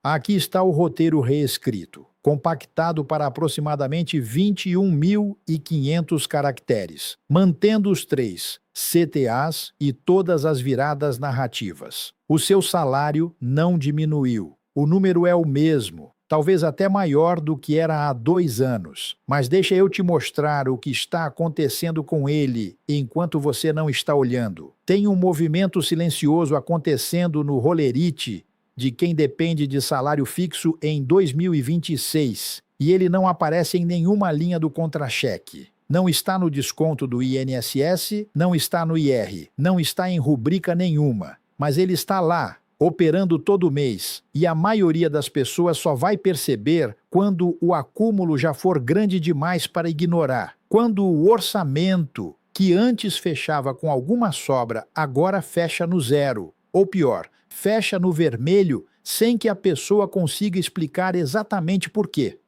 Aqui está o roteiro reescrito, compactado para aproximadamente 21.500 caracteres, mantendo os três CTAs e todas as viradas narrativas. O seu salário não diminuiu. O número é o mesmo, talvez até maior do que era há 2 anos. Mas deixa eu te mostrar o que está acontecendo com ele enquanto você não está olhando. Tem um movimento silencioso acontecendo no Rolerite de quem depende de salário fixo em 2026, e ele não aparece em nenhuma linha do contra-cheque. Não está no desconto do INSS, não está no IR, não está em rubrica nenhuma, mas ele está lá, operando todo mês, e a maioria das pessoas só vai perceber quando o acúmulo já for grande demais para ignorar. Quando o orçamento, que antes fechava com alguma sobra, agora fecha no zero, ou pior, fecha no vermelho sem que a pessoa consiga explicar exatamente por quê.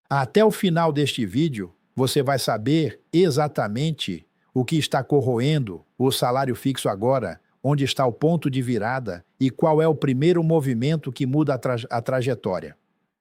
Até o final deste vídeo, você vai saber exatamente o que está corroendo o salário fixo agora, onde está o ponto de virada e qual é o primeiro movimento que muda a trajetória.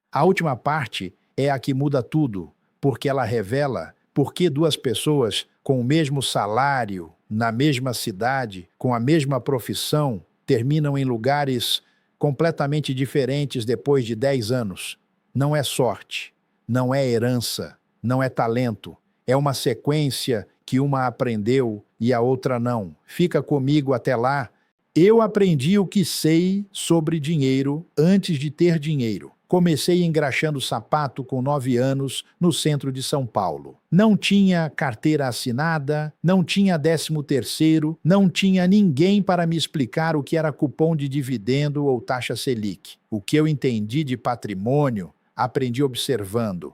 A última parte é a que muda tudo, porque ela revela por que duas pessoas com o mesmo salário, na mesma cidade, com a mesma profissão, terminam em lugares completamente diferentes depois de 10 anos. Não é sorte, não é herança, não é talento. É uma sequência que uma aprendeu e a outra não. Fica comigo até lá. Eu aprendi o que sei sobre dinheiro antes de ter dinheiro. Comecei engraxando sapato com 9 anos no centro de São Paulo. Não tinha carteira assinada, não tinha 13º, não tinha ninguém para me explicar o que era cupom de dividendo ou taxa Selic. O que eu entendi de patrimônio, aprendi observando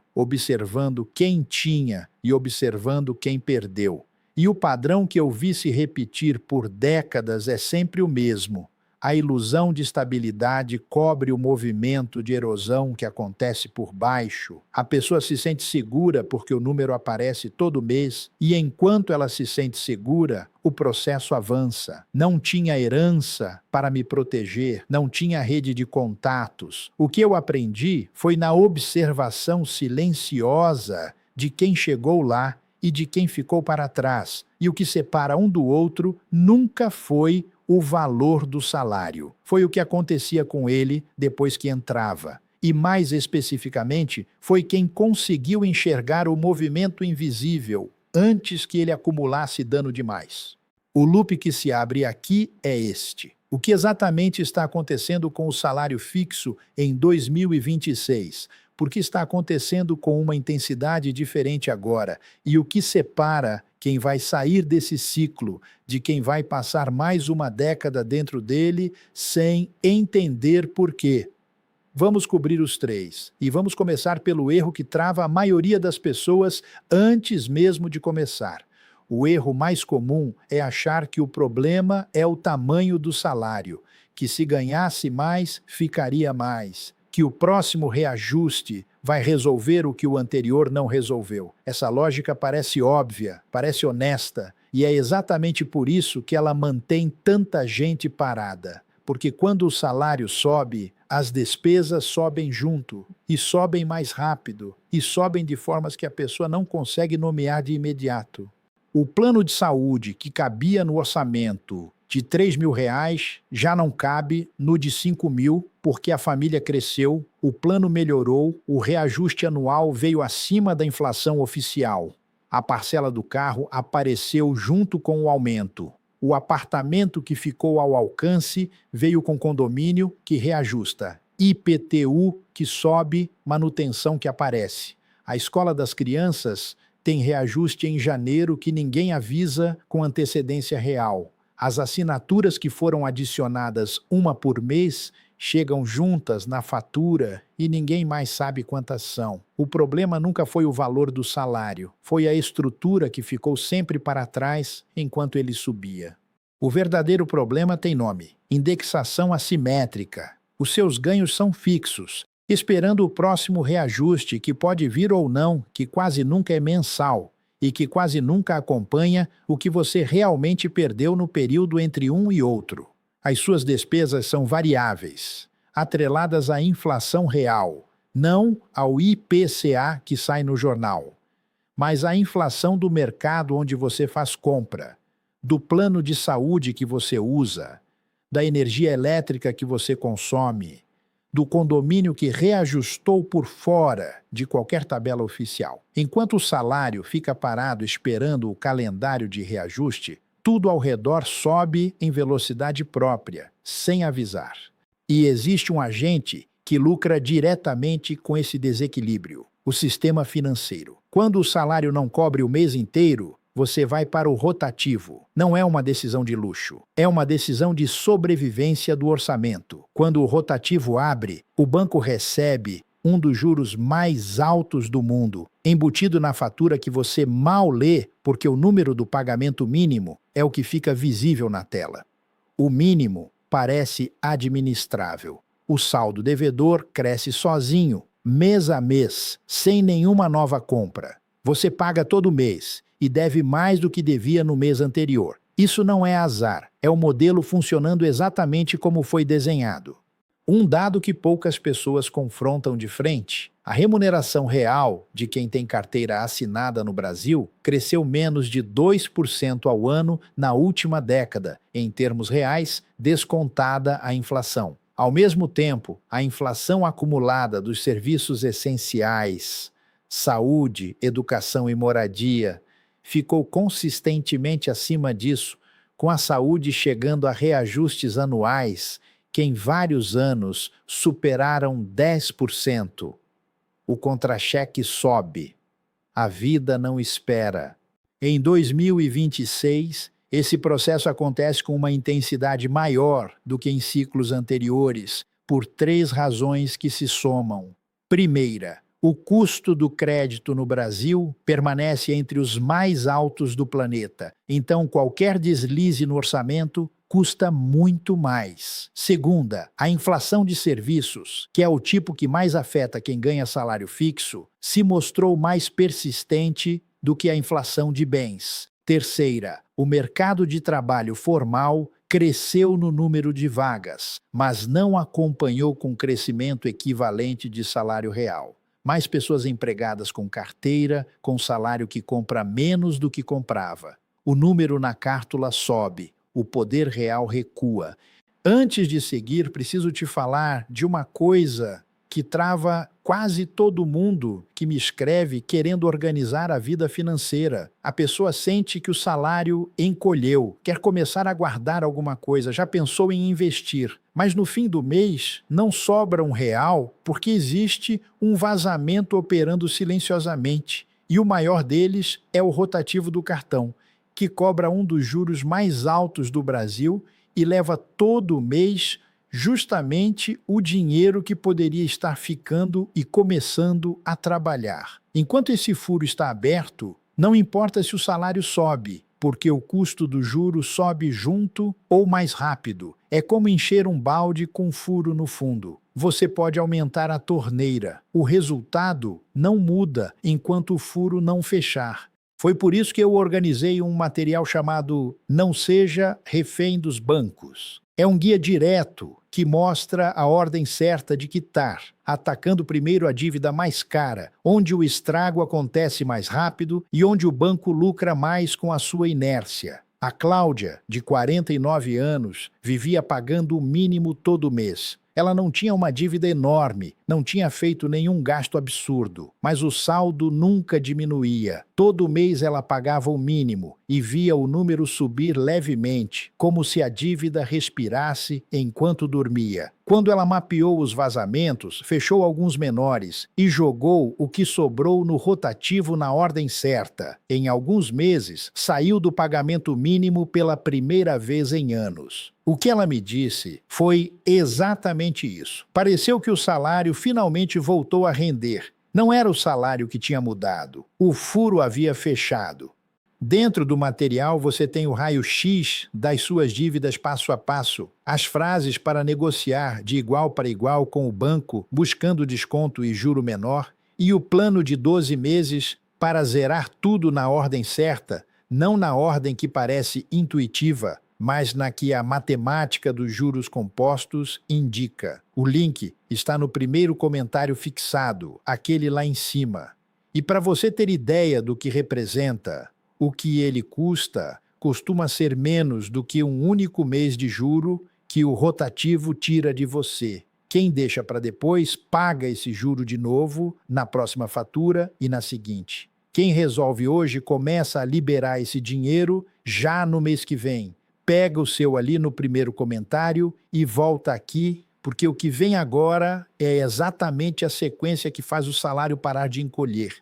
quem tinha e observando quem perdeu. E o padrão que eu vi se repetir por décadas é sempre o mesmo. A ilusão de estabilidade cobre o movimento de erosão que acontece por baixo. A pessoa se sente segura porque o número aparece todo mês e enquanto ela se sente segura, o processo avança. Não tinha herança para me proteger, não tinha rede de contatos. O que eu aprendi foi na observação silenciosa de quem chegou lá e de quem ficou para trás. E o que separa um do outro nunca foi o valor do salário. Foi o que acontecia com ele depois que entrava. E mais especificamente, foi quem conseguiu enxergar o movimento invisível antes que ele acumulasse dano demais. O loop que se abre aqui é este. O que exatamente está acontecendo com o salário fixo em 2026? Por que está acontecendo com uma intensidade diferente agora? E o que separa quem vai sair desse ciclo de quem vai passar mais uma década dentro dele sem entender por quê? Vamos cobrir os três. E vamos começar pelo erro que trava a maioria das pessoas antes mesmo de começar. O erro mais comum é achar que o problema é o tamanho do salário, que se ganhasse mais, ficaria mais, que o próximo reajuste vai resolver o que o anterior não resolveu. Essa lógica parece óbvia, parece honesta, e é exatamente por isso que ela mantém tanta gente parada. Porque quando o salário sobe, as despesas sobem junto, e sobem mais rápido, e sobem de formas que a pessoa não consegue nomear de imediato. O plano de saúde que cabia no orçamento de R$ 3.000 já não cabe no de 5.000 porque a família cresceu, o plano melhorou, o reajuste anual veio acima da inflação oficial. A parcela do carro apareceu junto com o aumento. O apartamento que ficou ao alcance veio com condomínio que reajusta. IPTU que sobe, manutenção que aparece. A escola das crianças tem reajuste em janeiro que ninguém avisa com antecedência real. As assinaturas que foram adicionadas uma por mês chegam juntas na fatura e ninguém mais sabe quantas são. O problema nunca foi o valor do salário, foi a estrutura que ficou sempre para trás enquanto ele subia. O verdadeiro problema tem nome: indexação assimétrica. Os seus ganhos são fixos, esperando o próximo reajuste que pode vir ou não, que quase nunca é mensal e que quase nunca acompanha o que você realmente perdeu no período entre um e outro. As suas despesas são variáveis. atreladas à inflação real, não ao IPCA que sai no jornal, mas à inflação do mercado onde você faz compra, do plano de saúde que você usa, da energia elétrica que você consome, do condomínio que reajustou por fora de qualquer tabela oficial. Enquanto o salário fica parado esperando o calendário de reajuste, tudo ao redor sobe em velocidade própria, sem avisar. E existe um agente que lucra diretamente com esse desequilíbrio: o sistema financeiro. Quando o salário não cobre o mês inteiro, você vai para o rotativo. Não é uma decisão de luxo, é uma decisão de sobrevivência do orçamento. Quando o rotativo abre, o banco recebe um dos juros mais altos do mundo, embutido na fatura que você mal lê, porque o número do pagamento mínimo é o que fica visível na tela. O mínimo parece administrável. O saldo devedor cresce sozinho, mês a mês, sem nenhuma nova compra. Você paga todo mês e deve mais do que devia no mês anterior. Isso não é azar, é o modelo funcionando exatamente como foi desenhado. Um dado que poucas pessoas confrontam de frente: a remuneração real de quem tem carteira assinada no Brasil cresceu menos de 2% ao ano na última década, em termos reais, descontada a inflação. Ao mesmo tempo, a inflação acumulada dos serviços essenciais, saúde, educação e moradia, ficou consistentemente acima disso, com a saúde chegando a reajustes anuais que em vários anos superaram 10%. O contra-cheque sobe. A vida não espera. Em 2026, esse processo acontece com uma intensidade maior do que em ciclos anteriores, por 3 razões que se somam. Primeira, o custo do crédito no Brasil permanece entre os mais altos do planeta, então qualquer deslize no orçamento custa muito mais. Segunda, a inflação de serviços, que é o tipo que mais afeta quem ganha salário fixo, se mostrou mais persistente do que a inflação de bens. Terceira, o mercado de trabalho formal cresceu no número de vagas, mas não acompanhou com crescimento equivalente de salário real. Mais pessoas empregadas com carteira, com salário que compra menos do que comprava. O número na cártula sobe, o poder real recua. Antes de seguir, preciso te falar de uma coisa que trava quase todo mundo que me escreve querendo organizar a vida financeira. A pessoa sente que o salário encolheu, quer começar a guardar alguma coisa, já pensou em investir, mas no fim do mês não sobra um real porque existe um vazamento operando silenciosamente. E o maior deles é o rotativo do cartão, que cobra um dos juros mais altos do Brasil e leva todo mês justamente o dinheiro que poderia estar ficando e começando a trabalhar. Enquanto esse furo está aberto, não importa se o salário sobe, porque o custo do juro sobe junto ou mais rápido. É como encher um balde com furo no fundo. Você pode aumentar a torneira. O resultado não muda enquanto o furo não fechar. Foi por isso que eu organizei um material chamado Não Seja Refém dos Bancos. É um guia direto que mostra a ordem certa de quitar, atacando primeiro a dívida mais cara, onde o estrago acontece mais rápido e onde o banco lucra mais com a sua inércia. A Cláudia, de 49 anos, vivia pagando o mínimo todo mês. Ela não tinha uma dívida enorme, não tinha feito nenhum gasto absurdo, mas o saldo nunca diminuía. Todo mês ela pagava o mínimo e via o número subir levemente, como se a dívida respirasse enquanto dormia. Quando ela mapeou os vazamentos, fechou alguns menores e jogou o que sobrou no rotativo na ordem certa. Em alguns meses, saiu do pagamento mínimo pela primeira vez em anos. O que ela me disse foi exatamente isso. Pareceu que o salário finalmente voltou a render. Não era o salário que tinha mudado. O furo havia fechado. Dentro do material você tem o raio-x das suas dívidas passo a passo, as frases para negociar de igual para igual com o banco, buscando desconto e juro menor, e o plano de 12 meses para zerar tudo na ordem certa, não na ordem que parece intuitiva. mas na que a matemática dos juros compostos indica. O link está no primeiro comentário fixado, aquele lá em cima. E para você ter ideia do que representa, o que ele custa costuma ser menos do que um único mês de juro que o rotativo tira de você. Quem deixa para depois paga esse juro de novo na próxima fatura e na seguinte. Quem resolve hoje começa a liberar esse dinheiro já no mês que vem. Pega o seu ali no primeiro comentário e volta aqui, porque o que vem agora é exatamente a sequência que faz o salário parar de encolher.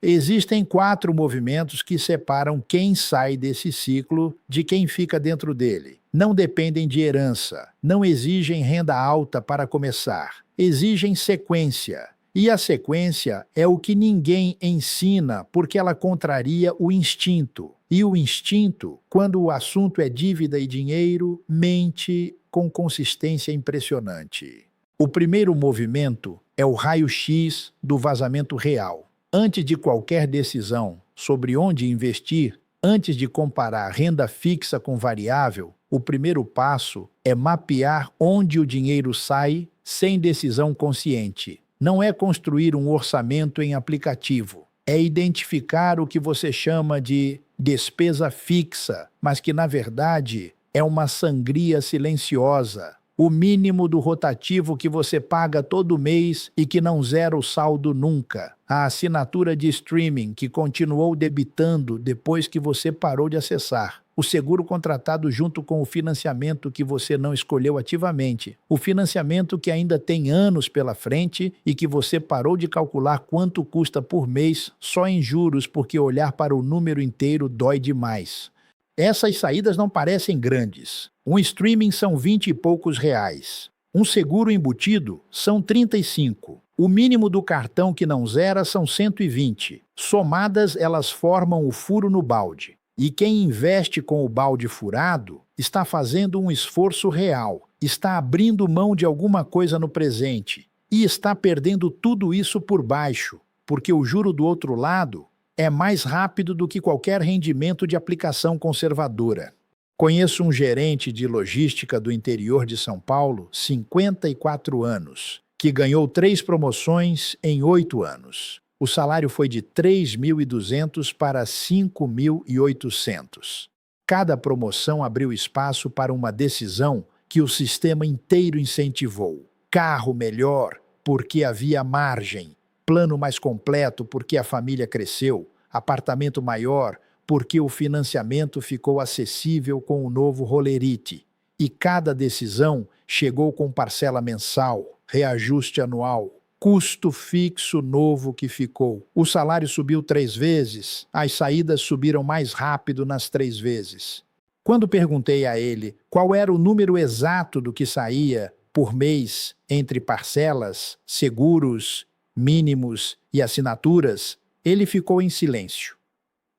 Existem 4 movimentos que separam quem sai desse ciclo de quem fica dentro dele. Não dependem de herança, não exigem renda alta para começar, exigem sequência. E a sequência é o que ninguém ensina porque ela contraria o instinto. E o instinto, quando o assunto é dívida e dinheiro, mente com consistência impressionante. O primeiro movimento é o raio-x do vazamento real. Antes de qualquer decisão sobre onde investir, antes de comparar renda fixa com variável, o primeiro passo é mapear onde o dinheiro sai sem decisão consciente. Não é construir um orçamento em aplicativo, é identificar o que você chama de despesa fixa, mas que na verdade é uma sangria silenciosa. O mínimo do rotativo que você paga todo mês e que não zera o saldo nunca. A assinatura de streaming que continuou debitando depois que você parou de acessar. O seguro contratado junto com o financiamento que você não escolheu ativamente. O financiamento que ainda tem anos pela frente e que você parou de calcular quanto custa por mês só em juros porque olhar para o número inteiro dói demais. Essas saídas não parecem grandes. Um streaming são 20 e poucos reais. Um seguro embutido são 35. O mínimo do cartão que não zera são 120. Somadas, elas formam o furo no balde. E quem investe com o balde furado está fazendo um esforço real, está abrindo mão de alguma coisa no presente e está perdendo tudo isso por baixo, porque o juro do outro lado é mais rápido do que qualquer rendimento de aplicação conservadora. Conheço um gerente de logística do interior de São Paulo, 54 anos, que ganhou 3 promoções em 8 anos. O salário foi de 3.200 para 5.800. Cada promoção abriu espaço para uma decisão que o sistema inteiro incentivou. Carro melhor, porque havia margem. Plano mais completo, porque a família cresceu. Apartamento maior, porque o financiamento ficou acessível com o novo Rolerite. E cada decisão chegou com parcela mensal, reajuste anual, custo fixo novo que ficou. O salário subiu 3 vezes, as saídas subiram mais rápido nas 3 vezes. Quando perguntei a ele qual era o número exato do que saía por mês entre parcelas, seguros, mínimos e assinaturas, ele ficou em silêncio.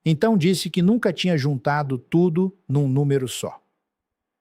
Então disse que nunca tinha juntado tudo num número só.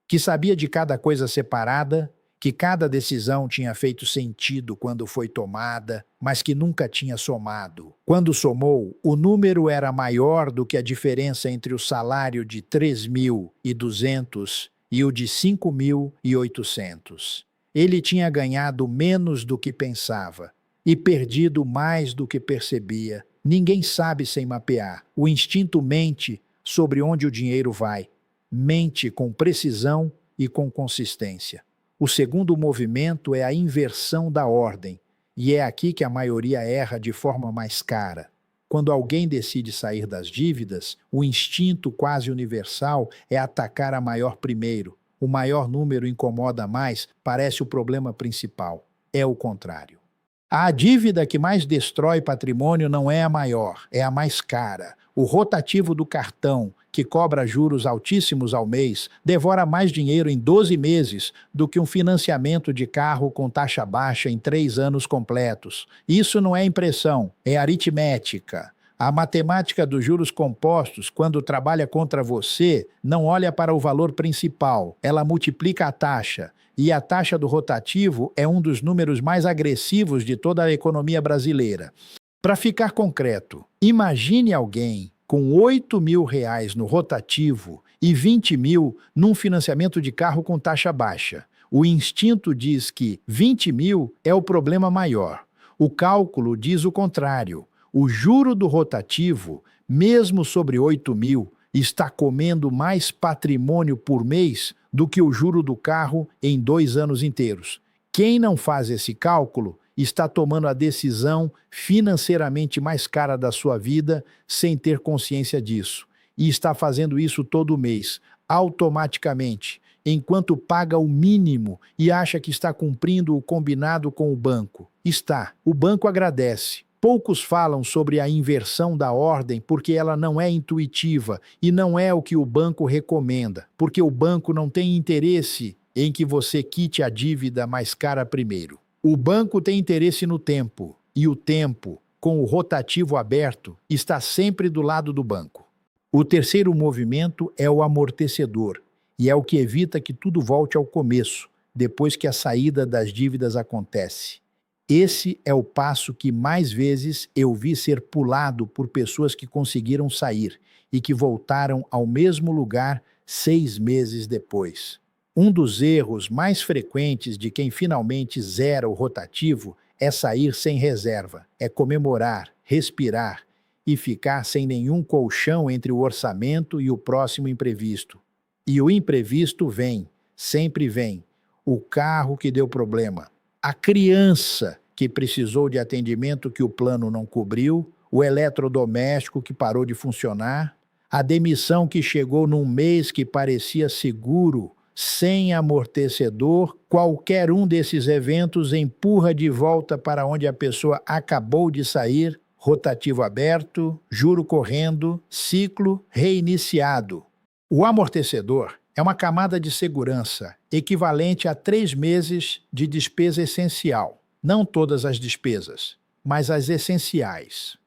Que sabia de cada coisa separada, que cada decisão tinha feito sentido quando foi tomada, mas que nunca tinha somado. Quando somou, o número era maior do que a diferença entre o salário de 3.200 e o de 5.800. Ele tinha ganhado menos do que pensava e perdido mais do que percebia. Ninguém sabe sem mapear. O instinto mente sobre onde o dinheiro vai. Mente com precisão e com consistência. O segundo movimento é a inversão da ordem, e é aqui que a maioria erra de forma mais cara. Quando alguém decide sair das dívidas, o instinto quase universal é atacar a maior primeiro. O maior número incomoda mais, parece o problema principal. É o contrário. A dívida que mais destrói patrimônio não é a maior, é a mais cara. O rotativo do cartão, que cobra juros altíssimos ao mês, devora mais dinheiro em 12 meses do que um financiamento de carro com taxa baixa em 3 anos completos. Isso não é impressão, é aritmética. A matemática dos juros compostos, quando trabalha contra você, não olha para o valor principal, ela multiplica a taxa. E a taxa do rotativo é um dos números mais agressivos de toda a economia brasileira. Para ficar concreto, imagine alguém com R$ 8.000 no rotativo e 20 mil num financiamento de carro com taxa baixa. O instinto diz que 20 mil é o problema maior. O cálculo diz o contrário. O juro do rotativo, mesmo sobre 8 mil, está comendo mais patrimônio por mês do que o juro do carro em 2 anos inteiros. Quem não faz esse cálculo está tomando a decisão financeiramente mais cara da sua vida sem ter consciência disso. E está fazendo isso todo mês, automaticamente, enquanto paga o mínimo e acha que está cumprindo o combinado com o banco. Está. O banco agradece. Poucos falam sobre a inversão da ordem porque ela não é intuitiva e não é o que o banco recomenda, porque o banco não tem interesse em que você quite a dívida mais cara primeiro. O banco tem interesse no tempo, e o tempo, com o rotativo aberto, está sempre do lado do banco. O terceiro movimento é o amortecedor, e é o que evita que tudo volte ao começo, depois que a saída das dívidas acontece. Esse é o passo que mais vezes eu vi ser pulado por pessoas que conseguiram sair e que voltaram ao mesmo lugar 6 meses depois. Um dos erros mais frequentes de quem finalmente zera o rotativo é sair sem reserva, é comemorar, respirar e ficar sem nenhum colchão entre o orçamento e o próximo imprevisto. E o imprevisto vem, sempre vem. O carro que deu problema, a criança que precisou de atendimento que o plano não cobriu, o eletrodoméstico que parou de funcionar, a demissão que chegou num mês que parecia seguro, sem amortecedor. Qualquer um desses eventos empurra de volta para onde a pessoa acabou de sair, rotativo aberto, juro correndo, ciclo reiniciado. O amortecedor é uma camada de segurança equivalente a 3 meses de despesa essencial. Não todas as despesas, mas as essenciais.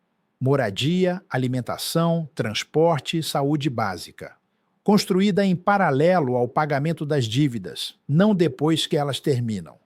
Moradia, alimentação, transporte, saúde básica. Construída em paralelo ao pagamento das dívidas, não depois que elas terminam.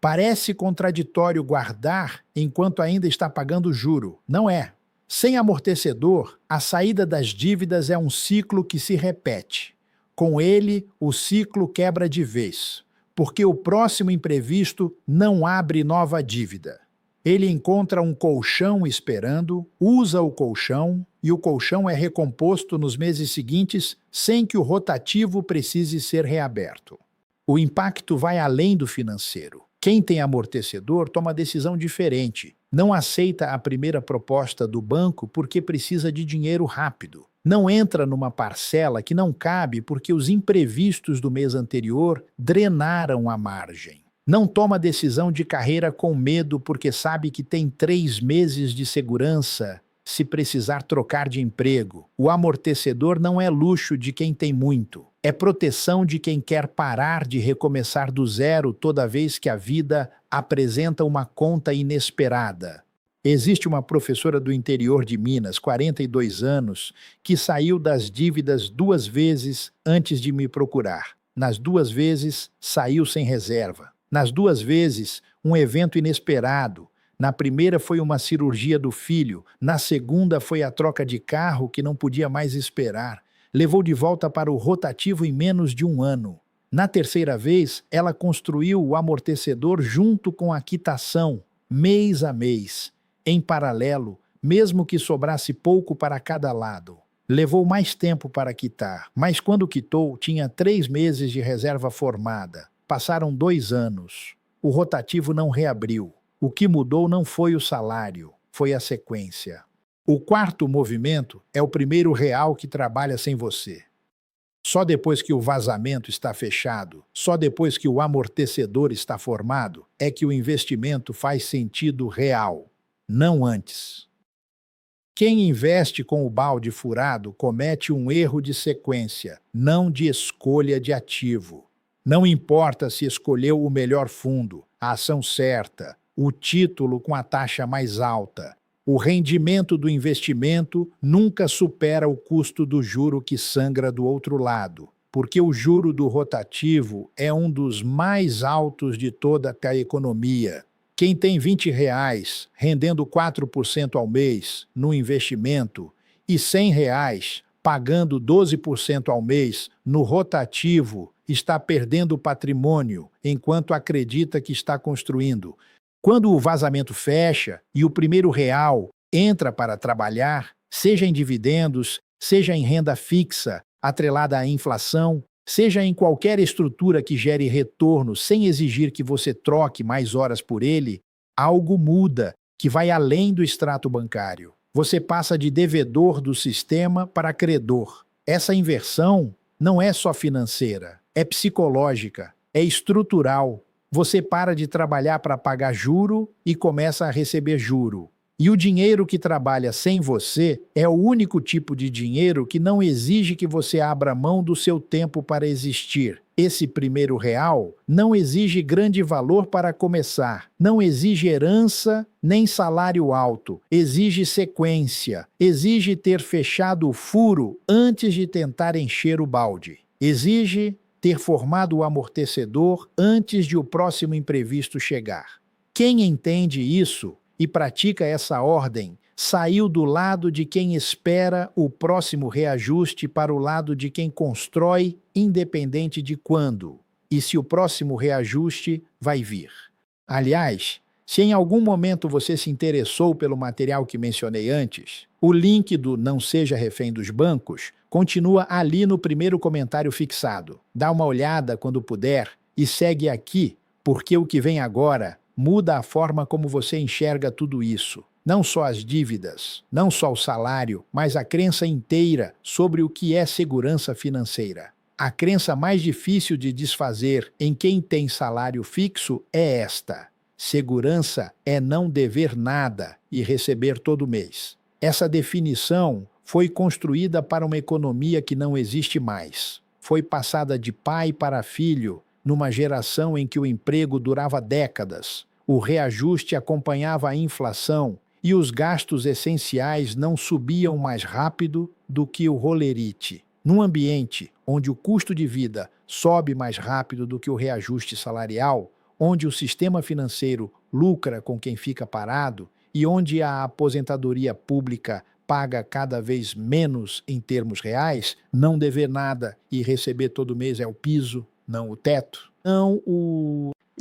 Parece contraditório guardar enquanto ainda está pagando juro. Não é. Sem amortecedor, a saída das dívidas é um ciclo que se repete. Com ele, o ciclo quebra de vez, porque o próximo imprevisto não abre nova dívida. Ele encontra um colchão esperando, usa o colchão e o colchão é recomposto nos meses seguintes sem que o rotativo precise ser reaberto. O impacto vai além do financeiro. Quem tem amortecedor toma decisão diferente. Não aceita a primeira proposta do banco porque precisa de dinheiro rápido. Não entra numa parcela que não cabe porque os imprevistos do mês anterior drenaram a margem. Não toma decisão de carreira com medo porque sabe que tem 3 meses de segurança se precisar trocar de emprego. O amortecedor não é luxo de quem tem muito. É proteção de quem quer parar de recomeçar do zero toda vez que a vida apresenta uma conta inesperada. Existe uma professora do interior de Minas, 42 anos, que saiu das dívidas 2 vezes antes de me procurar. Nas 2 vezes, saiu sem reserva. Nas 2 vezes, um evento inesperado. Na primeira foi uma cirurgia do filho, na segunda foi a troca de carro que não podia mais esperar. Levou de volta para o rotativo em menos de 1 ano. Na terceira vez, ela construiu o amortecedor junto com a quitação, mês a mês, em paralelo, mesmo que sobrasse pouco para cada lado. Levou mais tempo para quitar, mas quando quitou, tinha 3 meses de reserva formada. Passaram 2 anos. O rotativo não reabriu. O que mudou não foi o salário, foi a sequência. O quarto movimento é o primeiro real que trabalha sem você. Só depois que o vazamento está fechado, só depois que o amortecedor está formado, é que o investimento faz sentido real, não antes. Quem investe com o balde furado comete um erro de sequência, não de escolha de ativo. Não importa se escolheu o melhor fundo, a ação certa, o título com a taxa mais alta. O rendimento do investimento nunca supera o custo do juro que sangra do outro lado, porque o juro do rotativo é um dos mais altos de toda a economia. Quem tem R$ 20 rendendo 4% ao mês no investimento e R$ 100 pagando 12% ao mês no rotativo, está perdendo patrimônio enquanto acredita que está construindo. Quando o vazamento fecha e o primeiro real entra para trabalhar, seja em dividendos, seja em renda fixa, atrelada à inflação, seja em qualquer estrutura que gere retorno sem exigir que você troque mais horas por ele, algo muda que vai além do extrato bancário. Você passa de devedor do sistema para credor. Essa inversão não é só financeira, é psicológica, é estrutural. Você para de trabalhar para pagar juro e começa a receber juro. E o dinheiro que trabalha sem você é o único tipo de dinheiro que não exige que você abra mão do seu tempo para existir. Esse primeiro real não exige grande valor para começar, não exige herança nem salário alto, exige sequência, exige ter fechado o furo antes de tentar encher o balde, exige ter formado o amortecedor antes de o próximo imprevisto chegar. Quem entende isso e pratica essa ordem, saiu do lado de quem espera o próximo reajuste para o lado de quem constrói, independente de quando, e se o próximo reajuste vai vir. Aliás, se em algum momento você se interessou pelo material que mencionei antes, o link do Não Seja Refém dos Bancos continua ali no primeiro comentário fixado. Dá uma olhada quando puder e segue aqui, porque o que vem agora muda a forma como você enxerga tudo isso. Não só as dívidas, não só o salário, mas a crença inteira sobre o que é segurança financeira. A crença mais difícil de desfazer em quem tem salário fixo é esta: segurança é não dever nada e receber todo mês. Essa definição foi construída para uma economia que não existe mais. Foi passada de pai para filho, numa geração em que o emprego durava décadas. O reajuste acompanhava a inflação e os gastos essenciais não subiam mais rápido do que o rolerite. Num ambiente onde o custo de vida sobe mais rápido do que o reajuste salarial, onde o sistema financeiro lucra com quem fica parado e onde a aposentadoria pública paga cada vez menos em termos reais, não dever nada e receber todo mês é o piso, não o teto.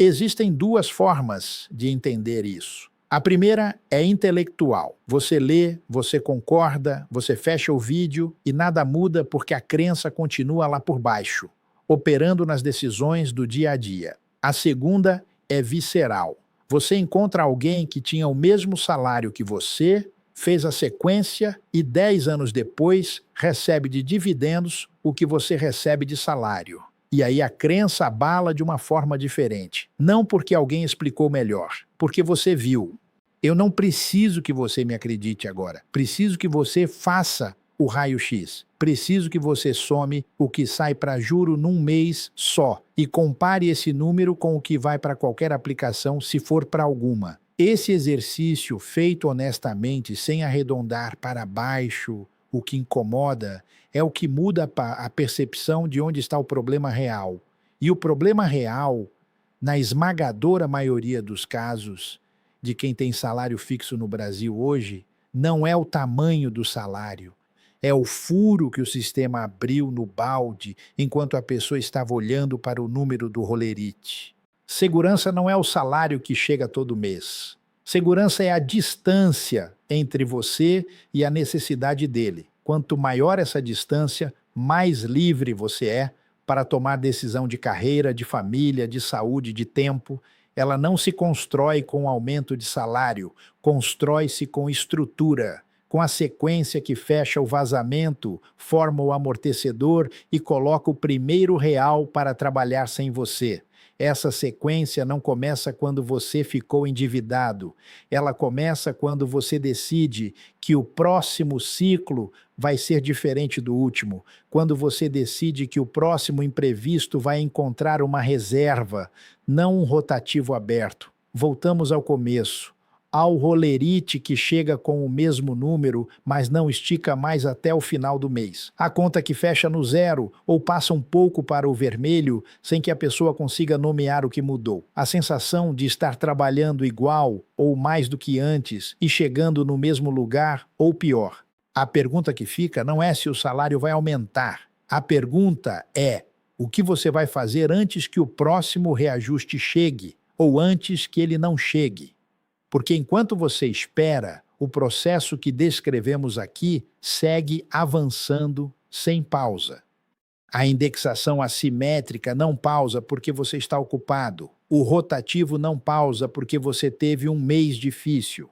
Existem duas formas de entender isso. A primeira é intelectual. Você lê, você concorda, você fecha o vídeo e nada muda porque a crença continua lá por baixo, operando nas decisões do dia a dia. A segunda é visceral. Você encontra alguém que tinha o mesmo salário que você, fez a sequência e 10 anos depois recebe de dividendos o que você recebe de salário. E aí a crença abala de uma forma diferente. Não porque alguém explicou melhor, porque você viu. Eu não preciso que você me acredite agora. Preciso que você faça o raio-x. Preciso que você some o que sai para juro num mês só e compare esse número com o que vai para qualquer aplicação, se for para alguma. Esse exercício feito honestamente, sem arredondar para baixo o que incomoda, é o que muda a percepção de onde está o problema real. E o problema real, na esmagadora maioria dos casos de quem tem salário fixo no Brasil hoje, não é o tamanho do salário, é o furo que o sistema abriu no balde enquanto a pessoa estava olhando para o número do rolerite. Segurança não é o salário que chega todo mês. Segurança é a distância entre você e a necessidade dele. Quanto maior essa distância, mais livre você é para tomar decisão de carreira, de família, de saúde, de tempo. Ela não se constrói com aumento de salário, constrói-se com estrutura, com a sequência que fecha o vazamento, forma o amortecedor e coloca o primeiro real para trabalhar sem você. Essa sequência não começa quando você ficou endividado. Ela começa quando você decide que o próximo ciclo vai ser diferente do último. Quando você decide que o próximo imprevisto vai encontrar uma reserva, não um rotativo aberto. Voltamos ao começo. Ao rolerite que chega com o mesmo número, mas não estica mais até o final do mês. A conta que fecha no zero ou passa um pouco para o vermelho sem que a pessoa consiga nomear o que mudou. A sensação de estar trabalhando igual ou mais do que antes e chegando no mesmo lugar ou pior. A pergunta que fica não é se o salário vai aumentar. A pergunta é: o que você vai fazer antes que o próximo reajuste chegue ou antes que ele não chegue? Porque enquanto você espera, o processo que descrevemos aqui segue avançando sem pausa. A indexação assimétrica não pausa porque você está ocupado. O rotativo não pausa porque você teve um mês difícil.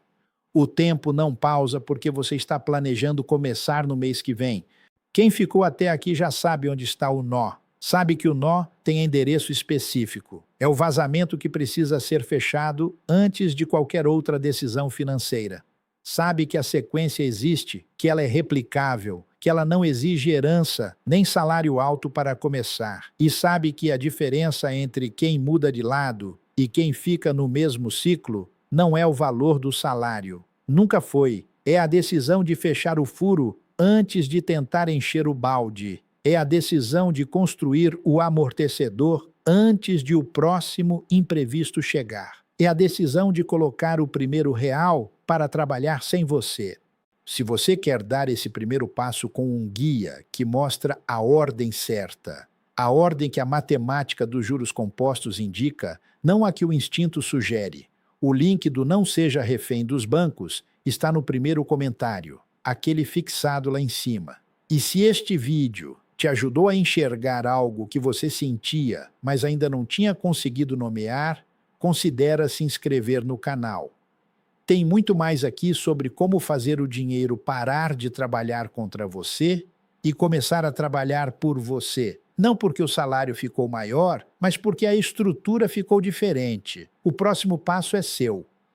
O tempo não pausa porque você está planejando começar no mês que vem. Quem ficou até aqui já sabe onde está o nó. Sabe que o nó tem endereço específico. É o vazamento que precisa ser fechado antes de qualquer outra decisão financeira. Sabe que a sequência existe, que ela é replicável, que ela não exige herança nem salário alto para começar. E sabe que a diferença entre quem muda de lado e quem fica no mesmo ciclo não é o valor do salário. Nunca foi. É a decisão de fechar o furo antes de tentar encher o balde. É a decisão de construir o amortecedor antes de o próximo imprevisto chegar. É a decisão de colocar o primeiro real para trabalhar sem você. Se você quer dar esse primeiro passo com um guia que mostra a ordem certa, a ordem que a matemática dos juros compostos indica, não a que o instinto sugere. O link do Não Seja Refém dos Bancos está no primeiro comentário, aquele fixado lá em cima. E se este vídeo te ajudou a enxergar algo que você sentia, mas ainda não tinha conseguido nomear, considera se inscrever no canal. Tem muito mais aqui sobre como fazer o dinheiro parar de trabalhar contra você e começar a trabalhar por você. Não porque o salário ficou maior, mas porque a estrutura ficou diferente. O próximo passo é seu.